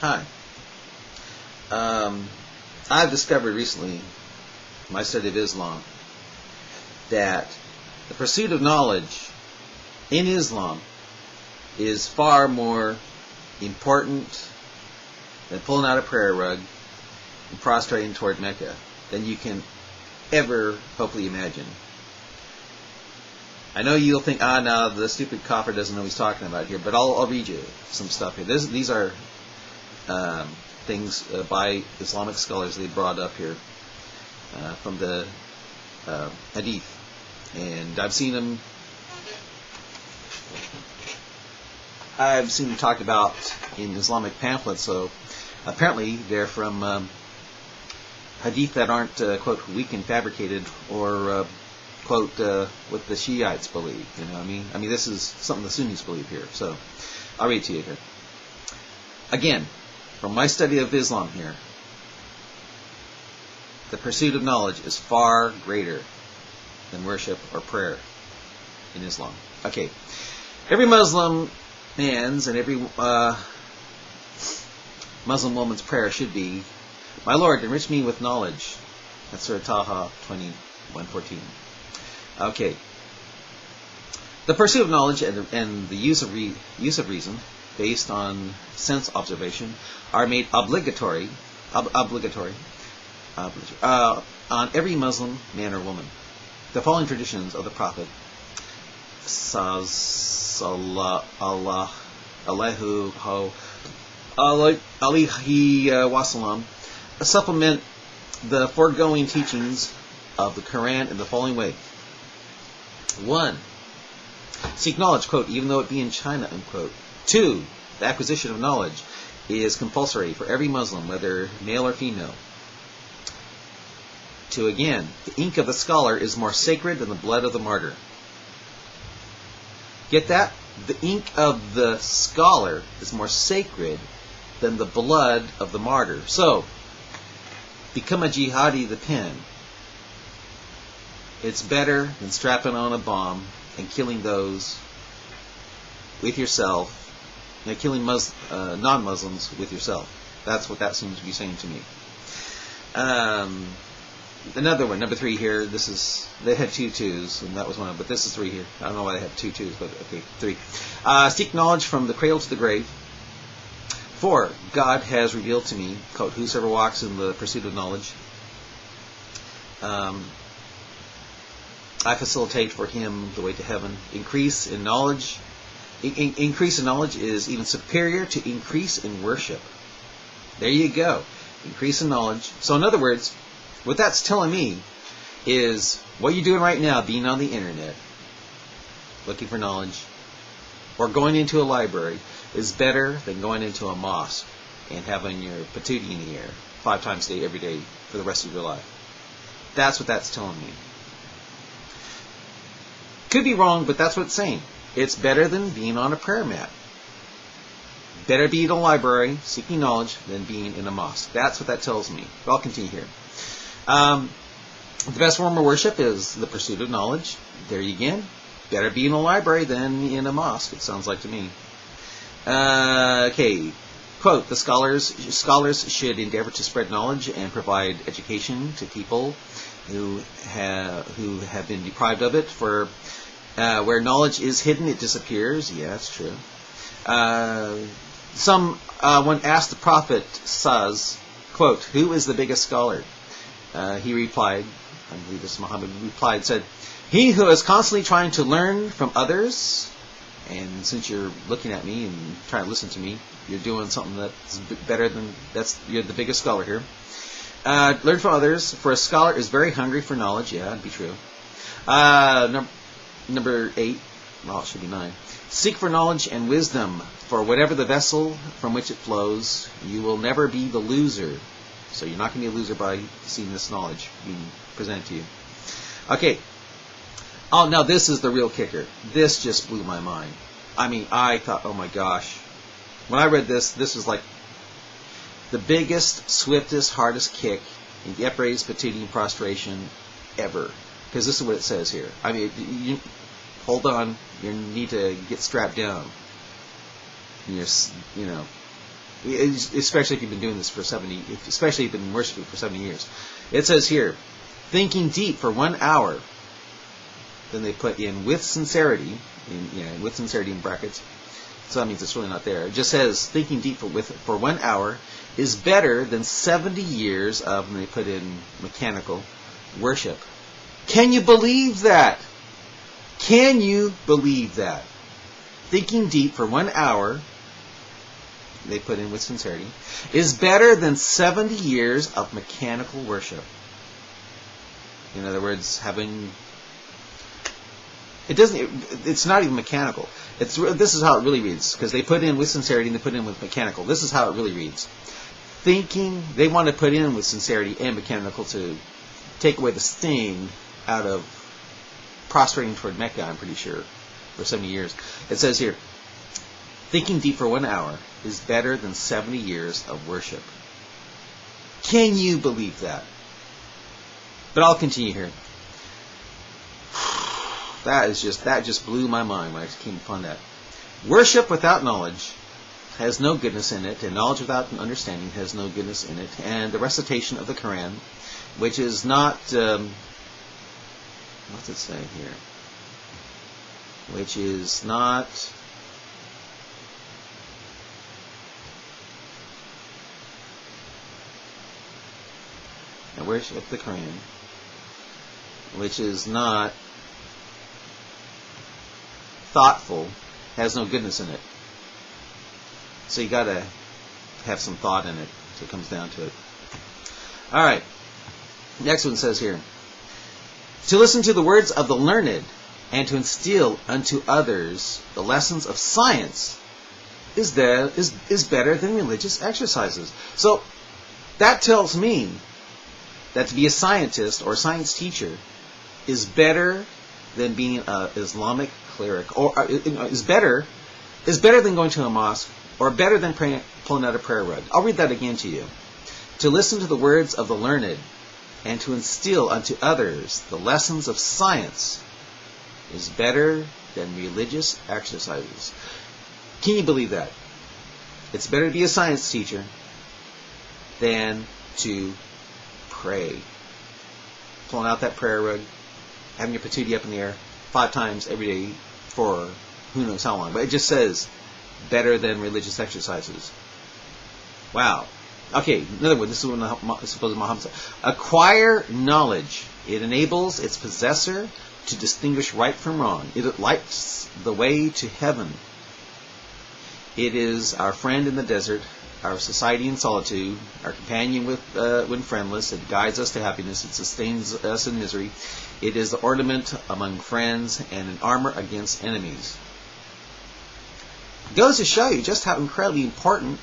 Hi. I've discovered recently, in my study of Islam, that the pursuit of knowledge in Islam is far more important than pulling out a prayer rug and prostrating toward Mecca than you can ever hopefully imagine. I know you'll think, no, the stupid copper doesn't know what he's talking about here, but I'll read you some stuff here. These are things by Islamic scholars they brought up here from the Hadith. And I've seen them talked about in Islamic pamphlets, so apparently they're from Hadith that aren't, quote, weak and fabricated, or quote, what the Shiites believe. You know what I mean? I mean, this is something the Sunnis believe here. So, I'll read it to you here. Again, from my study of Islam here, the pursuit of knowledge is far greater than worship or prayer in Islam. Okay. Every Muslim man's and every Muslim woman's prayer should be, "My Lord, enrich me with knowledge." That's Surah Taha 21:14. Okay. The pursuit of knowledge and the use of reason based on sense observation are made obligatory on every Muslim man or woman. The following traditions of the Prophet sallallahu alaihi wasallam supplement the foregoing teachings of the Quran in the following way. 1. Seek knowledge, quote, even though it be in China, unquote. 2. The acquisition of knowledge is compulsory for every Muslim, whether male or female. 2. Again, the ink of the scholar is more sacred than the blood of the martyr. Get that? The ink of the scholar is more sacred than the blood of the martyr. So, become a jihadi the pen. It's better than strapping on a bomb and killing those with yourself, killing non-Muslims with yourself. That's what that seems to be saying to me. Another one, number 3 here. They had 2 twos, and that was one of them, but this is 3 here. I don't know why they have 2 twos, but okay, 3. Seek knowledge from the cradle to the grave. 4. God has revealed to me, quote, whosoever walks in the pursuit of knowledge, I facilitate for him the way to heaven. Increase in knowledge is even superior to increase in worship. There you go. Increase in knowledge. So in other words, what that's telling me is what you're doing right now, being on the internet, looking for knowledge, or going into a library, is better than going into a mosque and having your patootie in the air 5 times a day, every day, for the rest of your life. That's what that's telling me. Could be wrong, but that's what it's saying. It's better than being on a prayer mat. Better be in a library, seeking knowledge, than being in a mosque. That's what that tells me. But I'll continue here. The best form of worship is the pursuit of knowledge. There you again. Better be in a library than in a mosque, it sounds like to me. Okay. Quote, the scholars should endeavor to spread knowledge and provide education to people who have been deprived of it. For where knowledge is hidden, it disappears. Yeah, that's true. Someone asked the Prophet, quote, who is the biggest scholar? He replied, I believe this Muhammad replied, said, he who is constantly trying to learn from others. And since you're looking at me and trying to listen to me, you're doing something that's better than, you're the biggest scholar here. Learn from others, for a scholar is very hungry for knowledge. Yeah, that'd be true. Number 8, well, it should be 9. Seek for knowledge and wisdom, for whatever the vessel from which it flows, you will never be the loser. So you're not going to be a loser by seeing this knowledge being presented to you. Okay. Oh, now this is the real kicker. This just blew my mind. I mean, I thought, oh my gosh. When I read this was like the biggest, swiftest, hardest kick in yep raise, patootie, and prostration ever. Because this is what it says here. I mean, hold on. You need to get strapped down. especially if you've been doing this for especially if you've been worshiping for 70 years. It says here, thinking deep for 1 hour. Then they put in with sincerity, with sincerity in brackets. So that means it's really not there. It just says thinking deep for 1 hour is better than 70 years of, and they put in mechanical worship. Can you believe that? Can you believe that? Thinking deep for 1 hour, they put in with sincerity, is better than 70 years of mechanical worship. In other words, it's not even mechanical. This is how it really reads, because they put in with sincerity and they put in with mechanical. This is how it really reads. They want to put in with sincerity and mechanical to take away the sting out of prostrating toward Mecca, I'm pretty sure, for 70 years. It says here, thinking deep for 1 hour is better than 70 years of worship. Can you believe that? But I'll continue here. That just blew my mind when I came upon that. Worship without knowledge has no goodness in it, and knowledge without understanding has no goodness in it. And the recitation of the Quran, which is not, what's it say here? Which is not, worship the Quran, which is not thoughtful, has no goodness in it. So you got to have some thought in it. So it comes down to it. All right. Next one says here, to listen to the words of the learned and to instill unto others the lessons of science is better than religious exercises. So that tells me that to be a scientist or a science teacher is better than being an Islamic cleric, or is better than going to a mosque, or better than pulling out a prayer rug. I'll read that again to you. To listen to the words of the learned and to instill unto others the lessons of science is better than religious exercises. Can you believe that? It's better to be a science teacher than to pray. Pulling out that prayer rug, having your patootie up in the air 5 times every day for who knows how long. But it just says better than religious exercises. Wow. Okay, another one. This is what supposed Muhammad said. Acquire knowledge. It enables its possessor to distinguish right from wrong. It lights the way to heaven. It is our friend in the desert, our society in solitude, our companion when friendless. It guides us to happiness. It sustains us in misery. It is the ornament among friends and an armor against enemies. It goes to show you just how incredibly important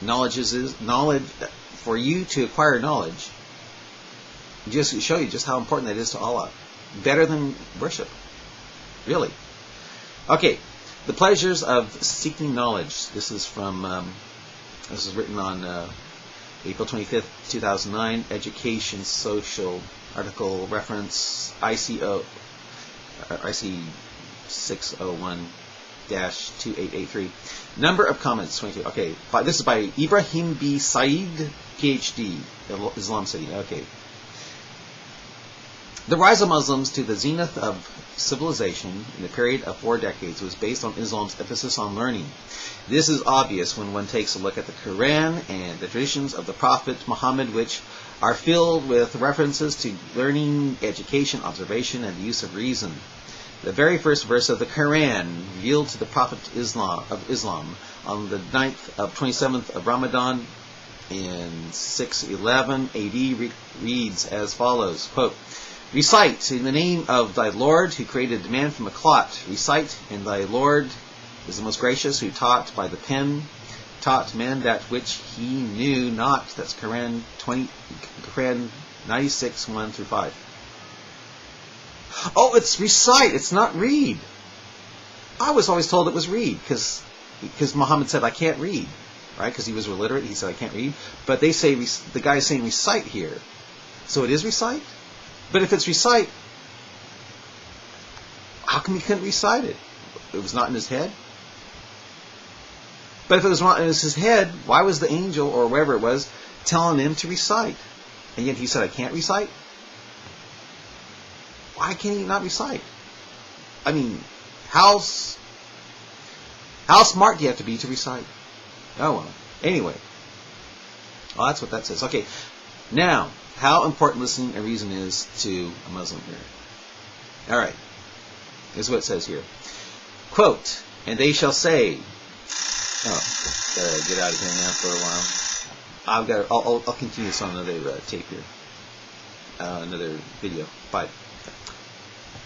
knowledge is. Knowledge, for you to acquire knowledge, just to show you just how important that is to Allah. Better than worship. Really. Okay. The pleasures of seeking knowledge. This is from, this is written on April 25th, 2009. Education Social article reference IC 601-2883. Number of comments, 22. Okay. This is by Ibrahim B. Said, PhD, Islam City. Okay. The rise of Muslims to the zenith of civilization in a period of 4 decades was based on Islam's emphasis on learning. This is obvious when one takes a look at the Quran and the traditions of the Prophet Muhammad, which are filled with references to learning, education, observation, and the use of reason. The very first verse of the Quran, revealed to the Prophet of Islam on the 27th of Ramadan in 611 AD, reads as follows, quote, recite in the name of thy Lord who created man from a clot. Recite, and thy Lord is the most gracious who taught by the pen, taught men that which he knew not. That's Quran 96, 1 through 5. Oh, it's recite, it's not read. I was always told it was read, because Muhammad said I can't read, right? Because he was illiterate, he said I can't read. But they say, the guy is saying recite here. So it is recite? But if it's recite, how come he couldn't recite it? It was not in his head? But if it was his head, why was the angel, or whoever it was, telling him to recite? And yet he said, I can't recite? Why can he not recite? I mean, how smart do you have to be to recite? Oh, well. Anyway. Well, that's what that says. Okay. Now, how important listening and reason is to a Muslim here. All right. This is what it says here. Quote, and they shall say... Oh, gotta get out of here now for a while. I'll continue this on another tape here. Another video. Bye.